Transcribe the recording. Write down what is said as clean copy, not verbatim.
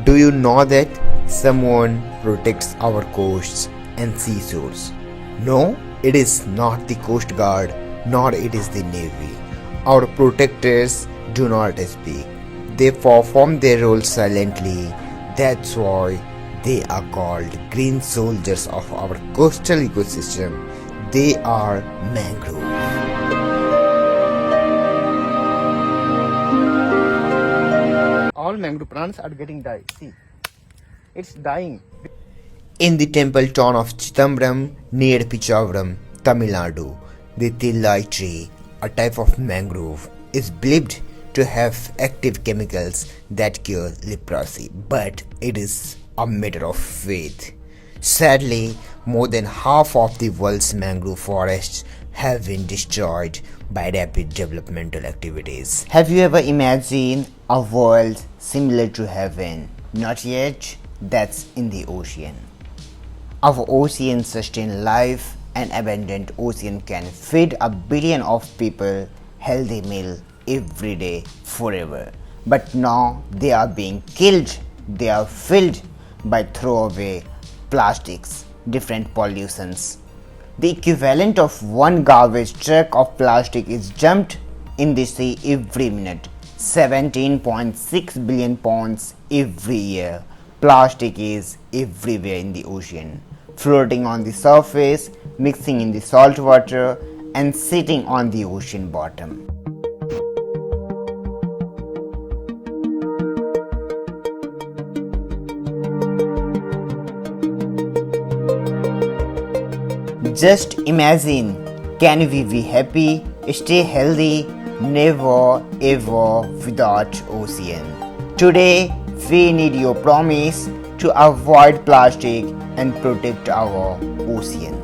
Do you know that someone protects our coasts and seashores? No, it is not the Coast Guard, nor it is the Navy. Our protectors do not speak. They perform their role silently. That's why they are called green soldiers of our coastal ecosystem. They are mangroves. All mangrove plants are getting died. See, it's dying. In the temple town of Chidambaram near Pichavaram, Tamil Nadu, the Tillai tree, a type of mangrove, is believed to have active chemicals that cure leprosy, but it is a matter of faith. Sadly, more than half of the world's mangrove forests have been destroyed by rapid developmental activities. Have you ever imagined a world similar to heaven? Not yet. That's in the ocean. Our oceans sustain life. An abundant ocean can feed 1 billion of people healthy meal every day forever. But now they are being killed. They are filled by throwaway plastics, different pollutions. The equivalent of one garbage truck of plastic is dumped in the sea every minute. 17.6 billion pounds every year. Plastic is everywhere in the ocean, floating on the surface, mixing in the salt water, and sitting on the ocean bottom. Just imagine, can we be happy, stay healthy, never ever without ocean? Today, we need your promise to avoid plastic and protect our ocean.